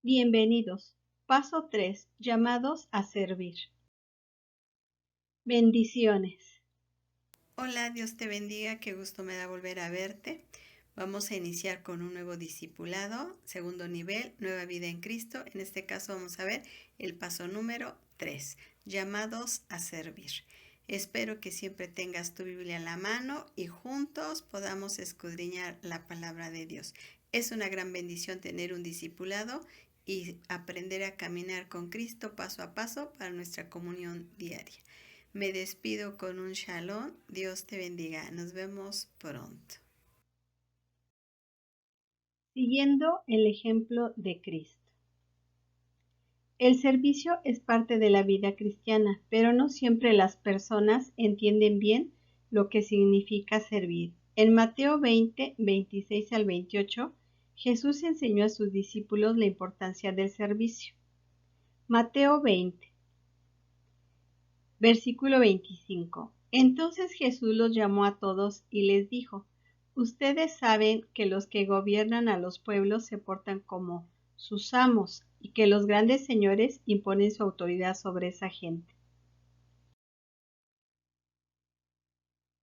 Bienvenidos. Paso 3. Llamados a servir. Bendiciones. Hola, Dios te bendiga, qué gusto me da volver a verte. Vamos a iniciar con un nuevo discipulado, segundo nivel, nueva vida en Cristo. En este caso vamos a ver el paso número 3, llamados a servir. Espero que siempre tengas tu Biblia en la mano y juntos podamos escudriñar la palabra de Dios. Es una gran bendición tener un discipulado y aprender a caminar con Cristo paso a paso para nuestra comunión diaria. Me despido con un shalom. Dios te bendiga. Nos vemos pronto. Siguiendo el ejemplo de Cristo. El servicio es parte de la vida cristiana, pero no siempre las personas entienden bien lo que significa servir. En Mateo 20, 26 al 28, Jesús enseñó a sus discípulos la importancia del servicio. Mateo 20, versículo 25. Entonces Jesús los llamó a todos y les dijo: Ustedes saben que los que gobiernan a los pueblos se portan como sus amos y que los grandes señores imponen su autoridad sobre esa gente.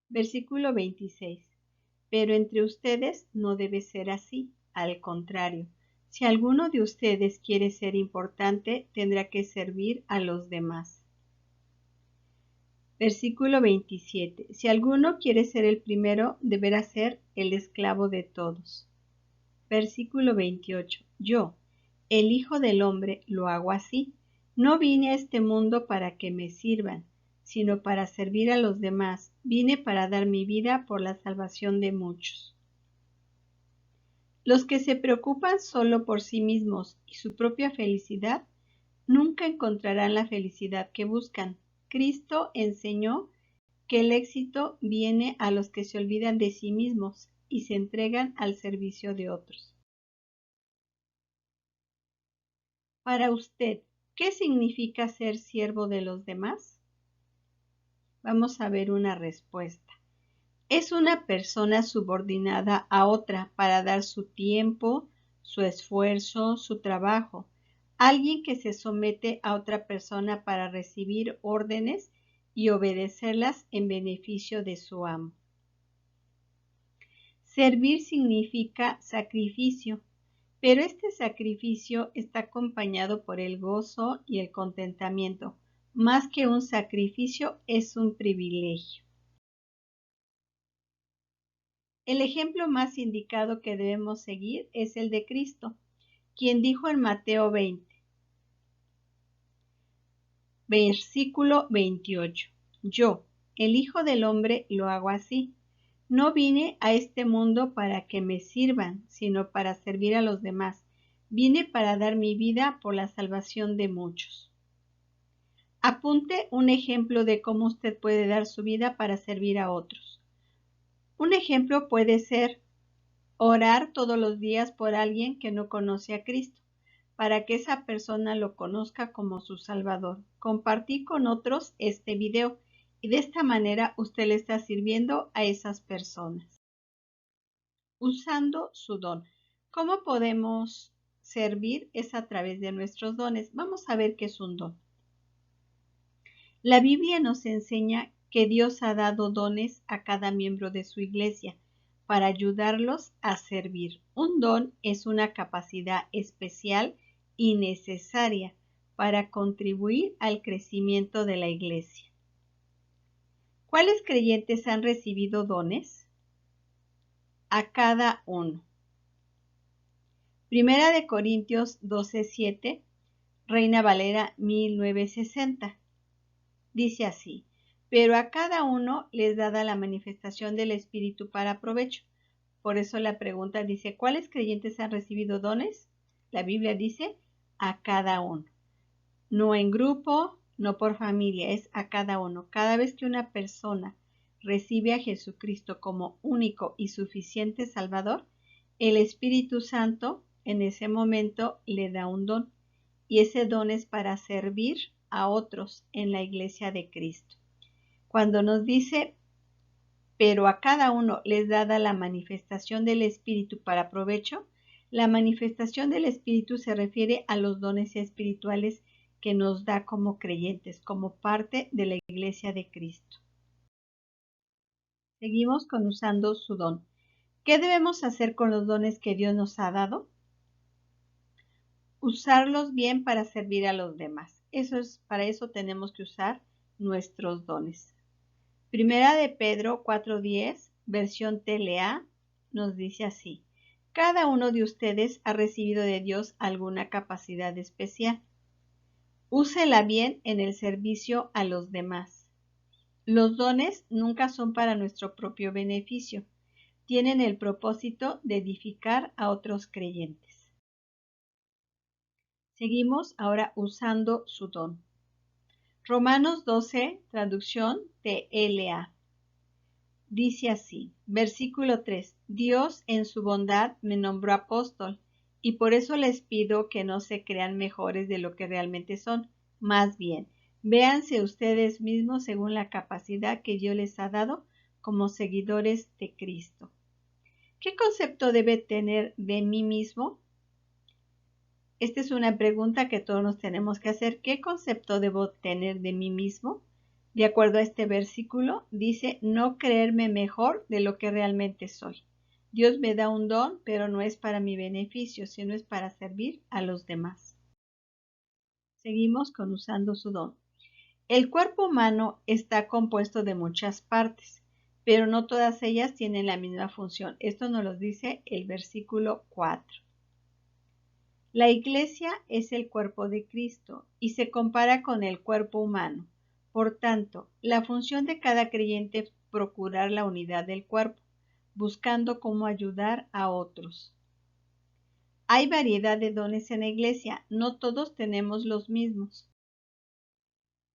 Versículo 26. Pero entre ustedes no debe ser así. Al contrario, si alguno de ustedes quiere ser importante, tendrá que servir a los demás. Versículo 27. Si alguno quiere ser el primero, deberá ser el esclavo de todos. Versículo 28. Yo, el Hijo del Hombre, lo hago así. No vine a este mundo para que me sirvan, sino para servir a los demás. Vine para dar mi vida por la salvación de muchos. Los que se preocupan solo por sí mismos y su propia felicidad, nunca encontrarán la felicidad que buscan. Cristo enseñó que el éxito viene a los que se olvidan de sí mismos y se entregan al servicio de otros. Para usted, ¿qué significa ser siervo de los demás? Vamos a ver una respuesta. Es una persona subordinada a otra para dar su tiempo, su esfuerzo, su trabajo. Alguien que se somete a otra persona para recibir órdenes y obedecerlas en beneficio de su amo. Servir significa sacrificio, pero este sacrificio está acompañado por el gozo y el contentamiento. Más que un sacrificio, es un privilegio. El ejemplo más indicado que debemos seguir es el de Cristo, quien dijo en Mateo 20, versículo 28, Yo, el Hijo del Hombre, lo hago así. No vine a este mundo para que me sirvan, sino para servir a los demás. Vine para dar mi vida por la salvación de muchos. Apunte un ejemplo de cómo usted puede dar su vida para servir a otros. Un ejemplo puede ser orar todos los días por alguien que no conoce a Cristo, para que esa persona lo conozca como su Salvador. Compartir con otros este video y de esta manera usted le está sirviendo a esas personas. Usando su don. ¿Cómo podemos servir? Es a través de nuestros dones. Vamos a ver qué es un don. La Biblia nos enseña que Dios ha dado dones a cada miembro de su iglesia para ayudarlos a servir. Un don es una capacidad especial y necesaria para contribuir al crecimiento de la iglesia. ¿Cuáles creyentes han recibido dones? A cada uno. Primera de Corintios 12:7, Reina Valera 1960. Dice así: pero a cada uno les dada la manifestación del Espíritu para provecho. Por eso la pregunta dice, ¿cuáles creyentes han recibido dones? La Biblia dice, a cada uno. No en grupo, no por familia, es a cada uno. Cada vez que una persona recibe a Jesucristo como único y suficiente Salvador, el Espíritu Santo en ese momento le da un don. Y ese don es para servir a otros en la iglesia de Cristo. Cuando nos dice, pero a cada uno les dada la manifestación del Espíritu para provecho, La manifestación del Espíritu se refiere a los dones espirituales que nos da como creyentes, como parte de la Iglesia de Cristo. Seguimos con usando su don. ¿Qué debemos hacer con los dones que Dios nos ha dado? Usarlos bien para servir a los demás. Para eso tenemos que usar nuestros dones. Primera de Pedro 4:10, versión TLA, nos dice así: cada uno de ustedes ha recibido de Dios alguna capacidad especial. Úsela bien en el servicio a los demás. Los dones nunca son para nuestro propio beneficio. Tienen el propósito de edificar a otros creyentes. Seguimos ahora usando su don. Romanos 12, traducción TLA. Dice así, versículo 3, Dios en su bondad me nombró apóstol, y por eso les pido que no se crean mejores de lo que realmente son. Más bien, véanse ustedes mismos según la capacidad que Dios les ha dado como seguidores de Cristo. ¿Qué concepto debe tener de mí mismo? Esta es una pregunta que todos nos tenemos que hacer. ¿Qué concepto debo tener de mí mismo? De acuerdo a este versículo, dice no creerme mejor de lo que realmente soy. Dios me da un don, pero no es para mi beneficio, sino es para servir a los demás. Seguimos con usando su don. El cuerpo humano está compuesto de muchas partes, pero no todas ellas tienen la misma función. Esto nos lo dice el versículo 4. La Iglesia es el cuerpo de Cristo y se compara con el cuerpo humano. Por tanto, la función de cada creyente es procurar la unidad del cuerpo, buscando cómo ayudar a otros. Hay variedad de dones en la Iglesia, no todos tenemos los mismos.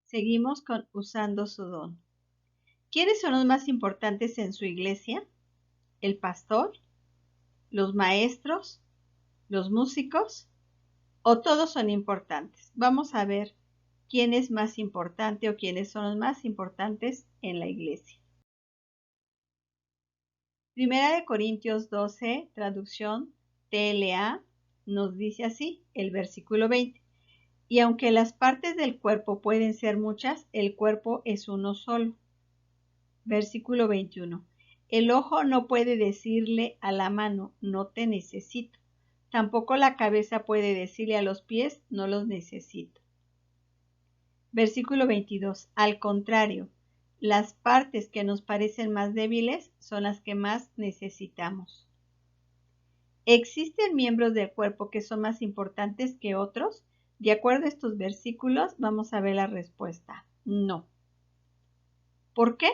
Seguimos con usando su don. ¿Quiénes son los más importantes en su iglesia? ¿El pastor? ¿Los maestros? ¿Los músicos? ¿O todos son importantes? Vamos a ver quién es más importante o quiénes son los más importantes en la iglesia. Primera de Corintios 12, traducción TLA, nos dice así, el versículo 20. Y aunque las partes del cuerpo pueden ser muchas, el cuerpo es uno solo. Versículo 21. El ojo no puede decirle a la mano, no te necesito. Tampoco la cabeza puede decirle a los pies, no los necesito. Versículo 22. Al contrario, las partes que nos parecen más débiles son las que más necesitamos. ¿Existen miembros del cuerpo que son más importantes que otros? De acuerdo a estos versículos, vamos a ver la respuesta. No. ¿Por qué?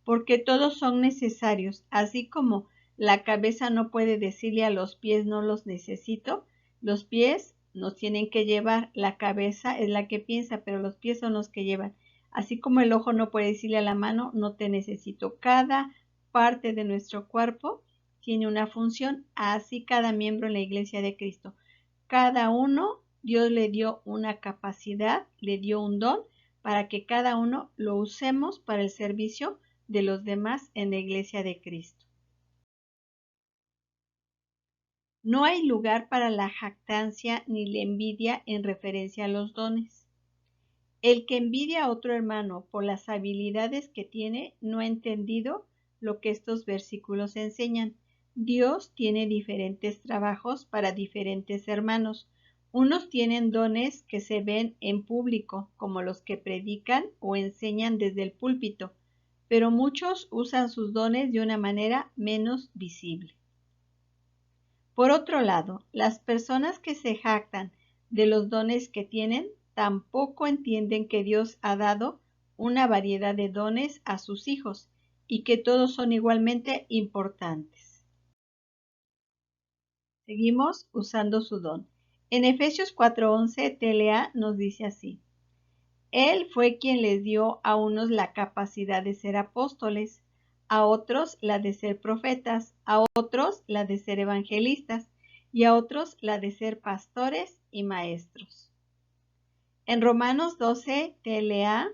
Porque todos son necesarios, así como la cabeza no puede decirle a los pies no los necesito, los pies nos tienen que llevar, la cabeza es la que piensa, pero los pies son los que llevan. Así como el ojo no puede decirle a la mano no te necesito. Cada parte de nuestro cuerpo tiene una función, así cada miembro en la Iglesia de Cristo. Cada uno, Dios le dio una capacidad, le dio un don para que cada uno lo usemos para el servicio de los demás en la Iglesia de Cristo. No hay lugar para la jactancia ni la envidia en referencia a los dones. El que envidia a otro hermano por las habilidades que tiene no ha entendido lo que estos versículos enseñan. Dios tiene diferentes trabajos para diferentes hermanos. Unos tienen dones que se ven en público, como los que predican o enseñan desde el púlpito, pero muchos usan sus dones de una manera menos visible. Por otro lado, las personas que se jactan de los dones que tienen tampoco entienden que Dios ha dado una variedad de dones a sus hijos y que todos son igualmente importantes. Seguimos usando su don. En Efesios 4:11, TLA nos dice así: Él fue quien les dio a unos la capacidad de ser apóstoles, a otros la de ser profetas, a otros la de ser evangelistas y a otros la de ser pastores y maestros. En Romanos 12, TLA,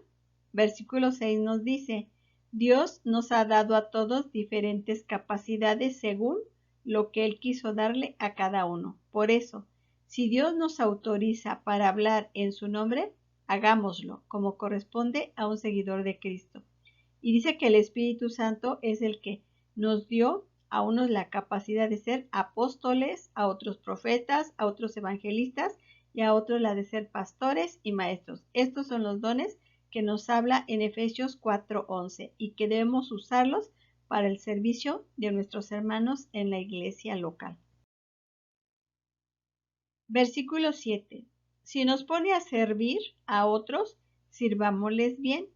versículo 6 nos dice: Dios nos ha dado a todos diferentes capacidades según lo que Él quiso darle a cada uno. Por eso, si Dios nos autoriza para hablar en su nombre, hagámoslo como corresponde a un seguidor de Cristo. Y dice que el Espíritu Santo es el que nos dio a unos la capacidad de ser apóstoles, a otros profetas, a otros evangelistas y a otros la de ser pastores y maestros. Estos son los dones que nos habla en Efesios 4:11 y que debemos usarlos para el servicio de nuestros hermanos en la iglesia local. Versículo 7. Si nos pone a servir a otros, sirvámosles bien.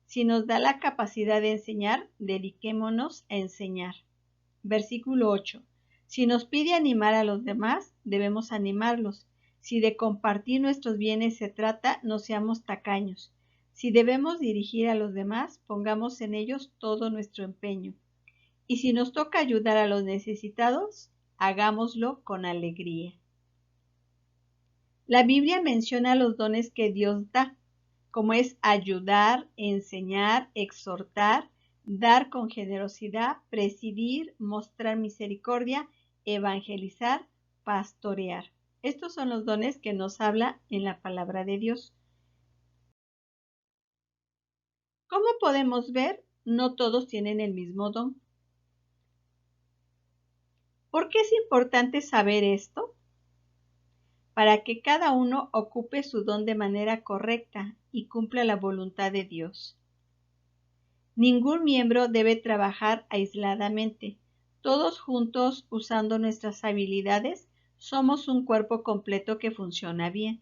Si nos da la capacidad de enseñar, dediquémonos a enseñar. Versículo 8. Si nos pide animar a los demás, debemos animarlos. Si de compartir nuestros bienes se trata, no seamos tacaños. Si debemos dirigir a los demás, pongamos en ellos todo nuestro empeño. Y si nos toca ayudar a los necesitados, hagámoslo con alegría. La Biblia menciona los dones que Dios da, como es ayudar, enseñar, exhortar, dar con generosidad, presidir, mostrar misericordia, evangelizar, pastorear. Estos son los dones que nos habla en la palabra de Dios. ¿Cómo podemos ver? No todos tienen el mismo don. ¿Por qué es importante saber esto? Para que cada uno ocupe su don de manera correcta y cumpla la voluntad de Dios. Ningún miembro debe trabajar aisladamente. Todos juntos, usando nuestras habilidades, somos un cuerpo completo que funciona bien.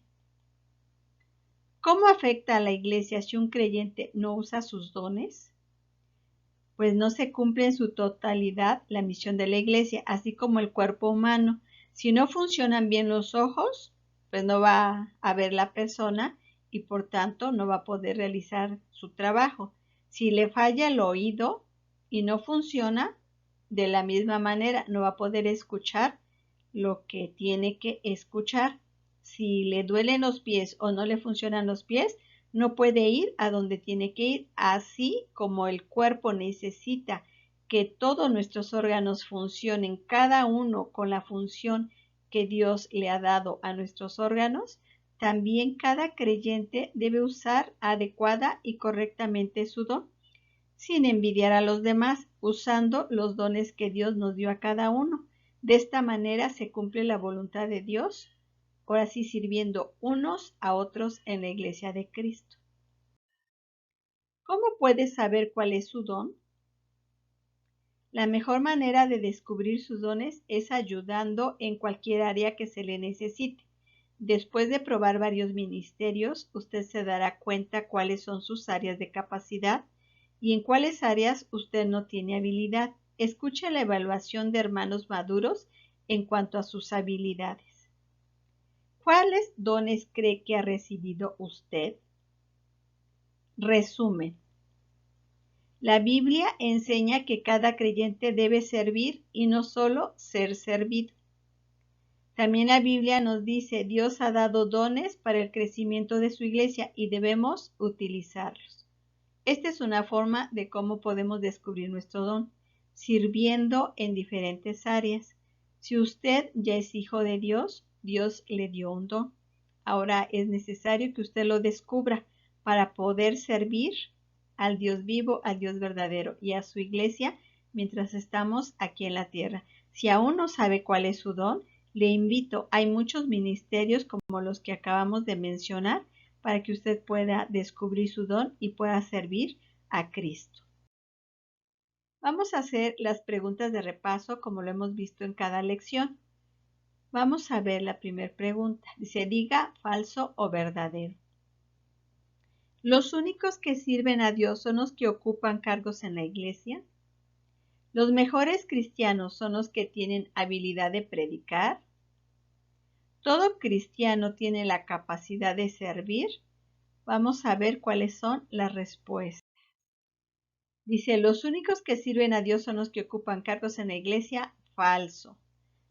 ¿Cómo afecta a la iglesia si un creyente no usa sus dones? Pues no se cumple en su totalidad la misión de la iglesia, así como el cuerpo humano. Si no funcionan bien los ojos, pues no va a ver la persona y por tanto no va a poder realizar su trabajo. Si le falla el oído y no funciona, de la misma manera no va a poder escuchar lo que tiene que escuchar. Si le duelen los pies o no le funcionan los pies, no puede ir a donde tiene que ir, así como el cuerpo necesita que todos nuestros órganos funcionen, cada uno con la función que Dios le ha dado a nuestros órganos, también cada creyente debe usar adecuada y correctamente su don, sin envidiar a los demás, usando los dones que Dios nos dio a cada uno. De esta manera se cumple la voluntad de Dios, ahora sí sirviendo unos a otros en la iglesia de Cristo. ¿Cómo puede saber cuál es su don? La mejor manera de descubrir sus dones es ayudando en cualquier área que se le necesite. Después de probar varios ministerios, usted se dará cuenta cuáles son sus áreas de capacidad y en cuáles áreas usted no tiene habilidad. Escuche la evaluación de hermanos maduros en cuanto a sus habilidades. ¿Cuáles dones cree que ha recibido usted? Resumen. La Biblia enseña que cada creyente debe servir y no solo ser servido. También la Biblia nos dice, Dios ha dado dones para el crecimiento de su iglesia y debemos utilizarlos. Esta es una forma de cómo podemos descubrir nuestro don, sirviendo en diferentes áreas. Si usted ya es hijo de Dios, Dios le dio un don. Ahora es necesario que usted lo descubra para poder servir al Dios vivo, al Dios verdadero y a su iglesia mientras estamos aquí en la tierra. Si aún no sabe cuál es su don, le invito, hay muchos ministerios como los que acabamos de mencionar para que usted pueda descubrir su don y pueda servir a Cristo. Vamos a hacer las preguntas de repaso como lo hemos visto en cada lección. Vamos a ver la primera pregunta. Dice, diga falso o verdadero. ¿Los únicos que sirven a Dios son los que ocupan cargos en la iglesia? ¿Los mejores cristianos son los que tienen habilidad de predicar? ¿Todo cristiano tiene la capacidad de servir? Vamos a ver cuáles son las respuestas. Dice, los únicos que sirven a Dios son los que ocupan cargos en la iglesia. Falso.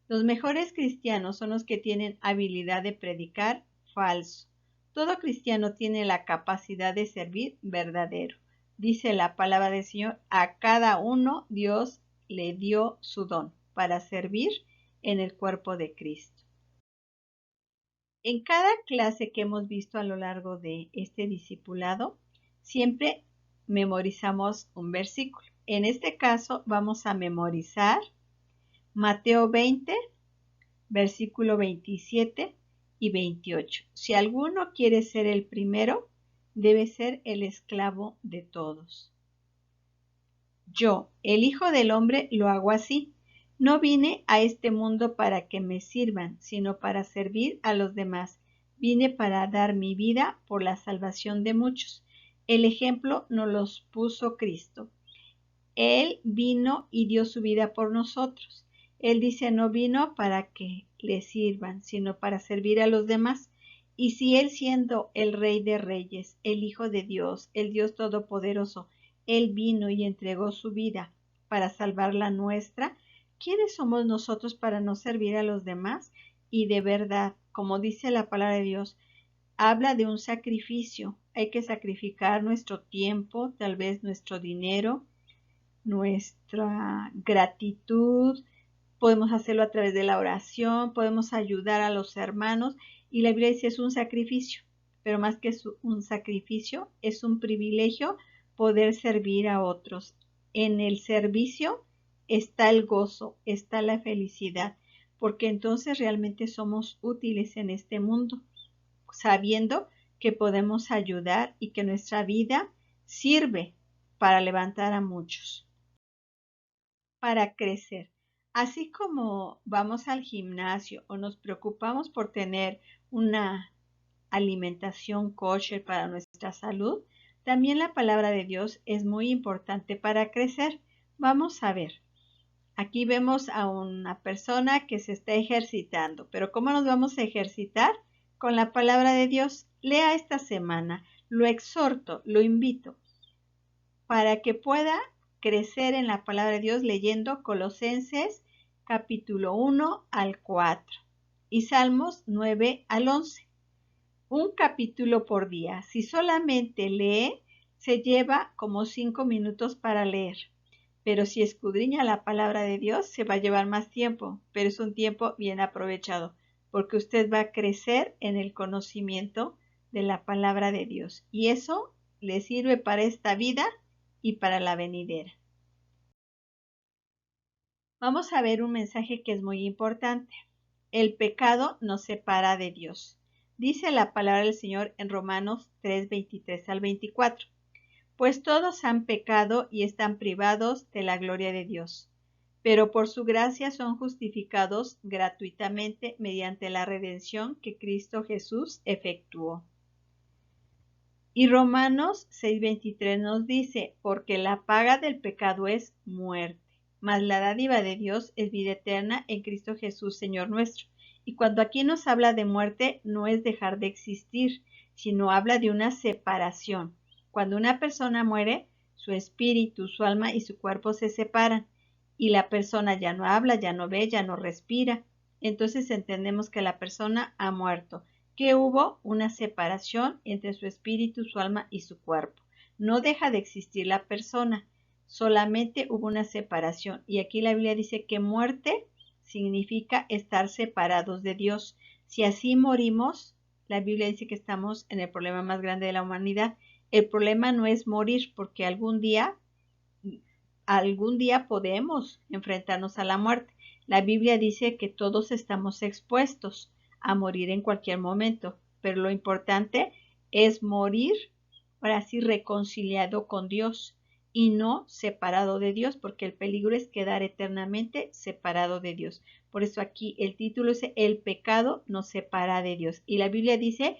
Los mejores cristianos son los que tienen habilidad de predicar. Falso. Todo cristiano tiene la capacidad de servir. Verdadero. Dice la palabra del Señor, a cada uno Dios le dio su don para servir en el cuerpo de Cristo. En cada clase que hemos visto a lo largo de este discipulado, siempre memorizamos un versículo. En este caso vamos a memorizar Mateo 20, versículo 27 y 28. Si alguno quiere ser el primero, debe ser el esclavo de todos. Yo, el Hijo del Hombre, lo hago así. No vine a este mundo para que me sirvan, sino para servir a los demás. Vine para dar mi vida por la salvación de muchos. El ejemplo nos los puso Cristo. Él vino y dio su vida por nosotros. Él dice, no vino para que le sirvan, sino para servir a los demás. Y si Él, siendo el Rey de Reyes, el Hijo de Dios, el Dios Todopoderoso, Él vino y entregó su vida para salvar la nuestra, ¿quiénes somos nosotros para no servir a los demás? Y de verdad, como dice la palabra de Dios, habla de un sacrificio. Hay que sacrificar nuestro tiempo, tal vez nuestro dinero, nuestra gratitud, podemos hacerlo a través de la oración, podemos ayudar a los hermanos y la Biblia dice es un sacrificio, pero más que un sacrificio, es un privilegio poder servir a otros. En el servicio está el gozo, está la felicidad, porque entonces realmente somos útiles en este mundo, sabiendo que podemos ayudar y que nuestra vida sirve para levantar a muchos. Para crecer. Así como vamos al gimnasio o nos preocupamos por tener una alimentación kosher para nuestra salud, también la palabra de Dios es muy importante para crecer. Vamos a ver. Aquí vemos a una persona que se está ejercitando, pero ¿cómo nos vamos a ejercitar? Con la palabra de Dios. Lea esta semana, lo exhorto, lo invito, para que pueda crecer en la palabra de Dios leyendo Colosenses capítulo 1 al 4 y Salmos 9 al 11. Un capítulo por día. Si solamente lee, se lleva como 5 minutos para leer. Pero si escudriña la palabra de Dios, se va a llevar más tiempo, pero es un tiempo bien aprovechado, porque usted va a crecer en el conocimiento de la palabra de Dios. Y eso le sirve para esta vida y para la venidera. Vamos a ver un mensaje que es muy importante. El pecado nos separa de Dios. Dice la palabra del Señor en Romanos 3, 23 al 24. Pues todos han pecado y están privados de la gloria de Dios, pero por su gracia son justificados gratuitamente mediante la redención que Cristo Jesús efectuó. Y Romanos 6:23 nos dice, porque la paga del pecado es muerte, mas la dádiva de Dios es vida eterna en Cristo Jesús, Señor nuestro. Y cuando aquí nos habla de muerte, no es dejar de existir, sino habla de una separación. Cuando una persona muere, su espíritu, su alma y su cuerpo se separan, y la persona ya no habla, ya no ve, ya no respira. Entonces entendemos que la persona ha muerto, que hubo una separación entre su espíritu, su alma y su cuerpo. No deja de existir la persona, solamente hubo una separación. Y aquí la Biblia dice que muerte significa estar separados de Dios. Si así morimos, la Biblia dice que estamos en el problema más grande de la humanidad. El problema no es morir, porque algún día podemos enfrentarnos a la muerte. La Biblia dice que todos estamos expuestos a morir en cualquier momento, pero lo importante es morir, ahora sí, reconciliado con Dios y no separado de Dios, porque el peligro es quedar eternamente separado de Dios. Por eso aquí el título dice, el pecado nos separa de Dios. Y la Biblia dice,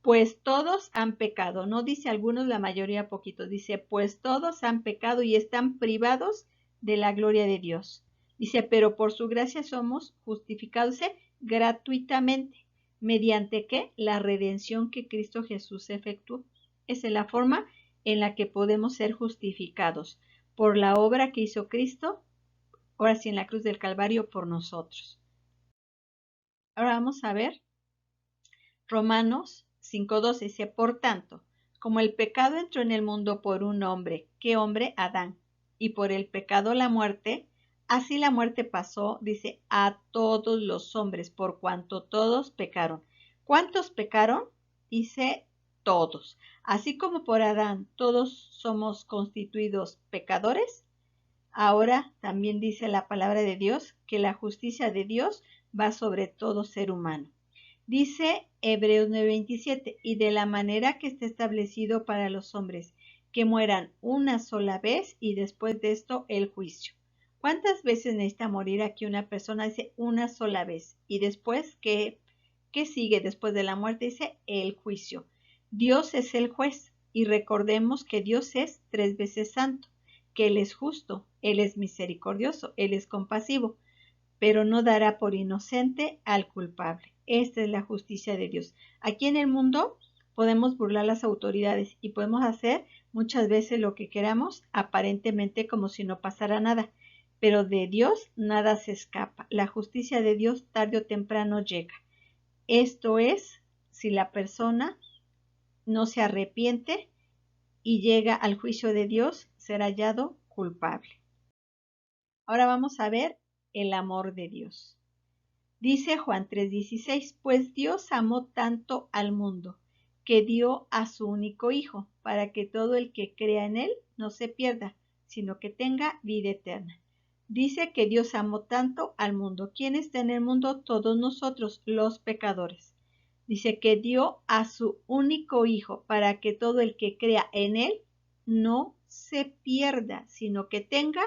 pues todos han pecado. No dice algunos, la mayoría poquitos. Dice, pues todos han pecado y están privados de la gloria de Dios. Dice, pero por su gracia somos justificados gratuitamente. ¿Mediante qué? La redención que Cristo Jesús efectuó. Esa es la forma en la que podemos ser justificados. Por la obra que hizo Cristo, ahora sí en la cruz del Calvario, por nosotros. Ahora vamos a ver Romanos 5:12 dice, por tanto, como el pecado entró en el mundo por un hombre, ¿qué hombre? Adán, y por el pecado la muerte, así la muerte pasó, dice, a todos los hombres, por cuanto todos pecaron. ¿Cuántos pecaron? Dice todos. Así como por Adán todos somos constituidos pecadores, ahora también dice la palabra de Dios que la justicia de Dios va sobre todo ser humano. Dice Hebreos 9:27, y de la manera que está establecido para los hombres, que mueran una sola vez y después de esto el juicio. ¿Cuántas veces necesita morir aquí una persona? Dice una sola vez. Y después, ¿qué sigue después de la muerte? Dice el juicio. Dios es el juez y recordemos que Dios es 3 veces santo, que Él es justo, Él es misericordioso, Él es compasivo, pero no dará por inocente al culpable. Esta es la justicia de Dios. Aquí en el mundo podemos burlar las autoridades y podemos hacer muchas veces lo que queramos, aparentemente como si no pasara nada. Pero de Dios nada se escapa. La justicia de Dios tarde o temprano llega. Esto es, si la persona no se arrepiente y llega al juicio de Dios, será hallado culpable. Ahora vamos a ver el amor de Dios. Dice Juan 3:16, pues Dios amó tanto al mundo que dio a su único Hijo, para que todo el que crea en Él no se pierda, sino que tenga vida eterna. Dice que Dios amó tanto al mundo. ¿Quién está en el mundo? Todos nosotros, los pecadores. Dice que dio a su único Hijo, para que todo el que crea en Él no se pierda, sino que tenga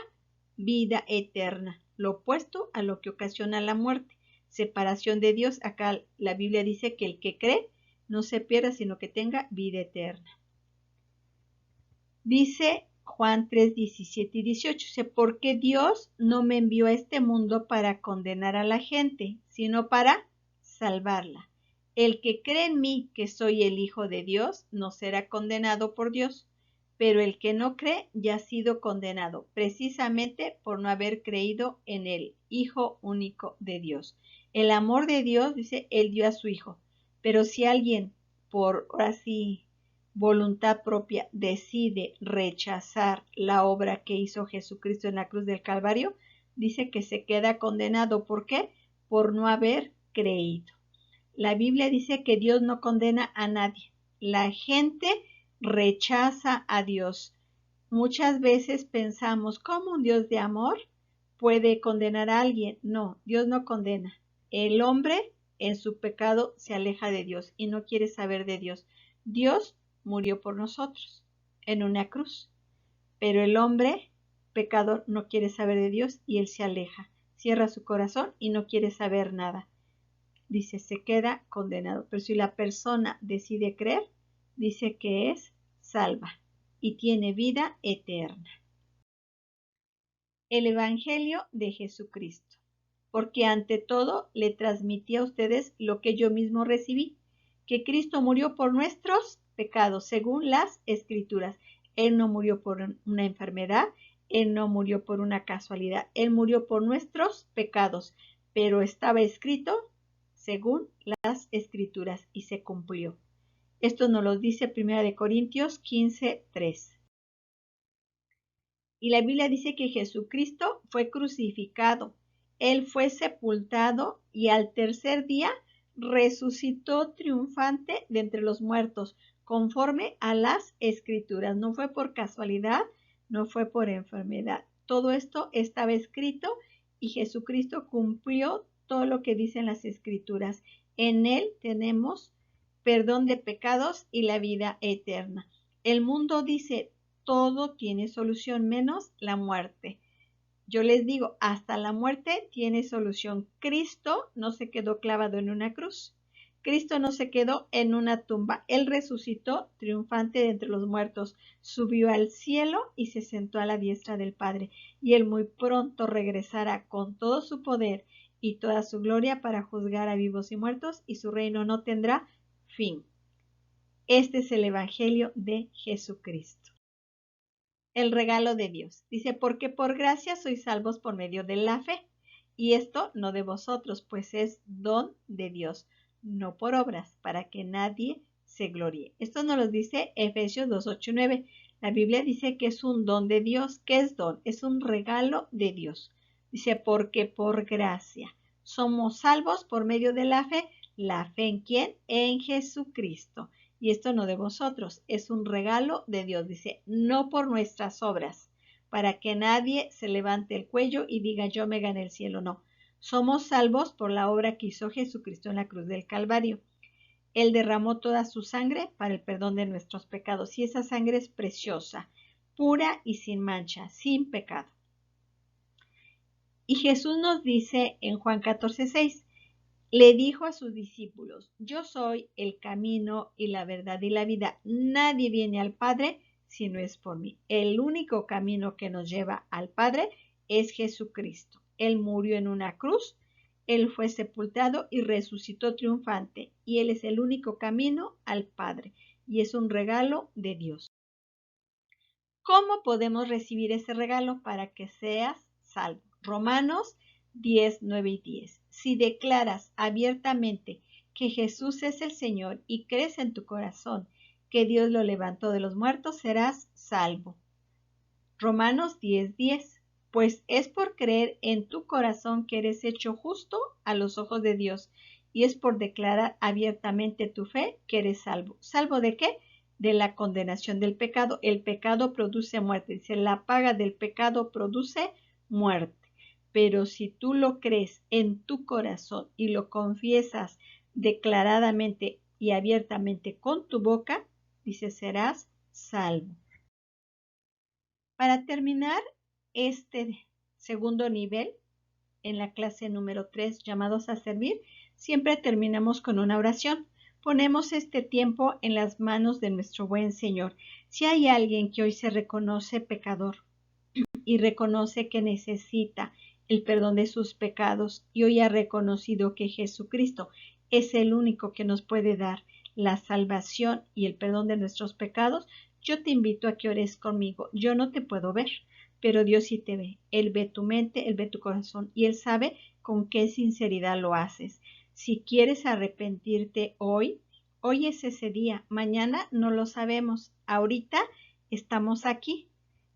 vida eterna. Lo opuesto a lo que ocasiona la muerte. Separación de Dios. Acá la Biblia dice que el que cree no se pierda, sino que tenga vida eterna. Dice Juan 3:17 y 18, dice, porque Dios no me envió a este mundo para condenar a la gente, sino para salvarla. El que cree en mí, que soy el Hijo de Dios, no será condenado por Dios, pero el que no cree ya ha sido condenado, precisamente por no haber creído en el Hijo único de Dios. El amor de Dios, dice, Él dio a su Hijo, pero si alguien, por así voluntad propia, decide rechazar la obra que hizo Jesucristo en la cruz del Calvario, dice que se queda condenado. ¿Por qué? Por no haber creído. La Biblia dice que Dios no condena a nadie. La gente rechaza a Dios. Muchas veces pensamos, ¿cómo un Dios de amor puede condenar a alguien? No, Dios no condena. El hombre en su pecado se aleja de Dios y no quiere saber de Dios. Dios murió por nosotros en una cruz, pero el hombre pecador no quiere saber de Dios y él se aleja, cierra su corazón y no quiere saber nada. Dice, se queda condenado, pero si la persona decide creer, dice que es salva y tiene vida eterna. El Evangelio de Jesucristo, porque ante todo le transmití a ustedes lo que yo mismo recibí, que Cristo murió por nuestros pecados, según las Escrituras. Él no murió por una enfermedad, Él no murió por una casualidad, Él murió por nuestros pecados, pero estaba escrito según las Escrituras y se cumplió. Esto nos lo dice 1 Corintios 15:3. Y la Biblia dice que Jesucristo fue crucificado, Él fue sepultado y al tercer día resucitó triunfante de entre los muertos, conforme a las Escrituras. No fue por casualidad, no fue por enfermedad. Todo esto estaba escrito y Jesucristo cumplió todo lo que dicen las Escrituras. En Él tenemos perdón de pecados y la vida eterna. El mundo dice, todo tiene solución menos la muerte. Yo les digo, hasta la muerte tiene solución. Cristo no se quedó clavado en una cruz. Cristo no se quedó en una tumba. Él resucitó triunfante de entre los muertos, subió al cielo y se sentó a la diestra del Padre. Y Él muy pronto regresará con todo su poder y toda su gloria para juzgar a vivos y muertos, y su reino no tendrá fin. Este es el Evangelio de Jesucristo. El regalo de Dios. Dice, porque por gracia sois salvos por medio de la fe. Y esto no de vosotros, pues es don de Dios, no por obras, para que nadie se gloríe. Esto nos lo dice Efesios 2:8-9. La Biblia dice que es un don de Dios. ¿Qué es don? Es un regalo de Dios. Dice, porque por gracia somos salvos por medio de la fe en quién, en Jesucristo. Y esto no de vosotros, es un regalo de Dios. Dice, no por nuestras obras, para que nadie se levante el cuello y diga, yo me gané el cielo. No, somos salvos por la obra que hizo Jesucristo en la cruz del Calvario. Él derramó toda su sangre para el perdón de nuestros pecados. Y esa sangre es preciosa, pura y sin mancha, sin pecado. Y Jesús nos dice en Juan 14:6, le dijo a sus discípulos, yo soy el camino y la verdad y la vida. Nadie viene al Padre si no es por mí. El único camino que nos lleva al Padre es Jesucristo. Él murió en una cruz, Él fue sepultado y resucitó triunfante. Y Él es el único camino al Padre. Y es un regalo de Dios. ¿Cómo podemos recibir ese regalo para que seas salvo? Romanos 10, 9 y 10. Si declaras abiertamente que Jesús es el Señor y crees en tu corazón que Dios lo levantó de los muertos, serás salvo. Romanos 10, 10. Pues es por creer en tu corazón que eres hecho justo a los ojos de Dios, y es por declarar abiertamente tu fe que eres salvo. ¿Salvo de qué? De la condenación del pecado. El pecado produce muerte. Dice, la paga del pecado produce muerte. Pero si tú lo crees en tu corazón y lo confiesas declaradamente y abiertamente con tu boca, dice, serás salvo. Para terminar este segundo nivel, en la clase número 3, llamados a servir, siempre terminamos con una oración. Ponemos este tiempo en las manos de nuestro buen Señor. Si hay alguien que hoy se reconoce pecador y reconoce que necesita el perdón de sus pecados y hoy ha reconocido que Jesucristo es el único que nos puede dar la salvación y el perdón de nuestros pecados, yo te invito a que ores conmigo. Yo no te puedo ver, pero Dios sí te ve. Él ve tu mente, Él ve tu corazón y Él sabe con qué sinceridad lo haces. Si quieres arrepentirte hoy, hoy es ese día. Mañana no lo sabemos. Ahorita estamos aquí.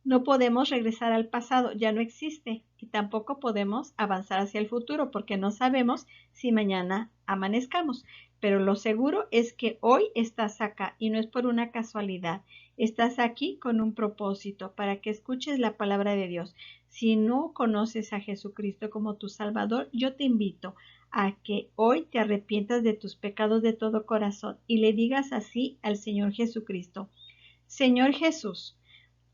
No podemos regresar al pasado, ya no existe. Y tampoco podemos avanzar hacia el futuro porque no sabemos si mañana amanezcamos. Pero lo seguro es que hoy estás acá y no es por una casualidad. Estás aquí con un propósito para que escuches la palabra de Dios. Si no conoces a Jesucristo como tu Salvador, yo te invito a que hoy te arrepientas de tus pecados de todo corazón y le digas así al Señor Jesucristo. Señor Jesús,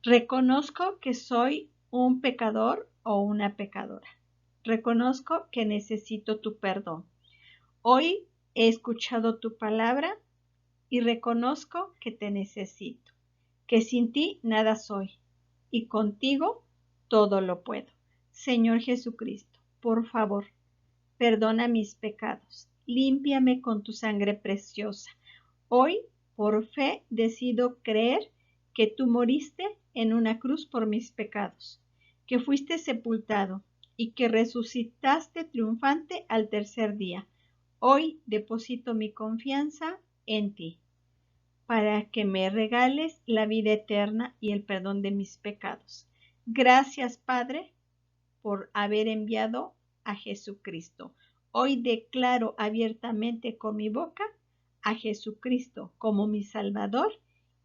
reconozco que soy un pecador o una pecadora. Reconozco que necesito tu perdón. Hoy he escuchado tu palabra y reconozco que te necesito, que sin ti nada soy y contigo todo lo puedo. Señor Jesucristo, por favor, perdona mis pecados, límpiame con tu sangre preciosa. Hoy, por fe, decido creer que tú moriste en una cruz por mis pecados, que fuiste sepultado y que resucitaste triunfante al tercer día. Hoy deposito mi confianza en ti, para que me regales la vida eterna y el perdón de mis pecados. Gracias, Padre, por haber enviado a Jesucristo. Hoy declaro abiertamente con mi boca a Jesucristo como mi Salvador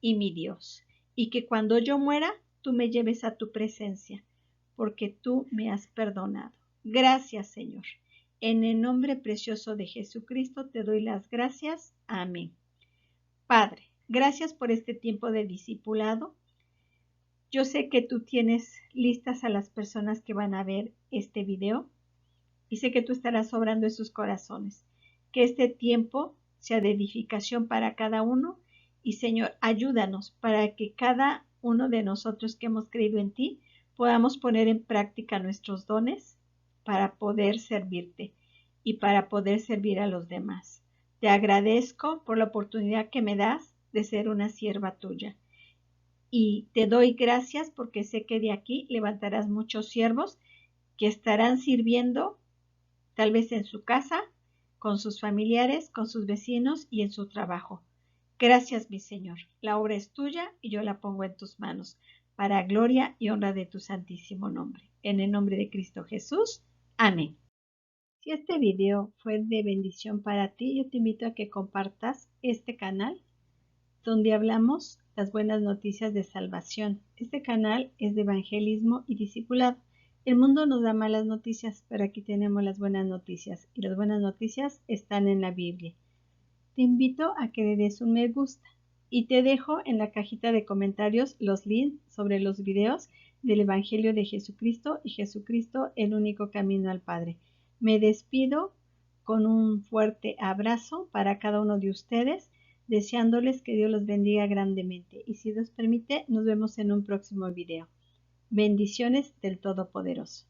y mi Dios. Y que cuando yo muera, tú me lleves a tu presencia, porque tú me has perdonado. Gracias, Señor. En el nombre precioso de Jesucristo te doy las gracias. Amén. Padre, gracias por este tiempo de discipulado. Yo sé que tú tienes listas a las personas que van a ver este video y sé que tú estarás obrando en sus corazones. Que este tiempo sea de edificación para cada uno y Señor, ayúdanos para que cada uno de nosotros que hemos creído en ti podamos poner en práctica nuestros dones para poder servirte y para poder servir a los demás. Te agradezco por la oportunidad que me das de ser una sierva tuya. Y te doy gracias porque sé que de aquí levantarás muchos siervos que estarán sirviendo tal vez en su casa, con sus familiares, con sus vecinos y en su trabajo. Gracias, mi Señor. La obra es tuya y yo la pongo en tus manos para gloria y honra de tu santísimo nombre. En el nombre de Cristo Jesús. Amén. Si este video fue de bendición para ti, yo te invito a que compartas este canal donde hablamos las buenas noticias de salvación. Este canal es de evangelismo y discipulado. El mundo nos da malas noticias, pero aquí tenemos las buenas noticias y las buenas noticias están en la Biblia. Te invito a que le des un me gusta y te dejo en la cajita de comentarios los links sobre los videos del Evangelio de Jesucristo y Jesucristo el único camino al Padre. Me despido con un fuerte abrazo para cada uno de ustedes, deseándoles que Dios los bendiga grandemente y si Dios permite nos vemos en un próximo video. Bendiciones del Todopoderoso.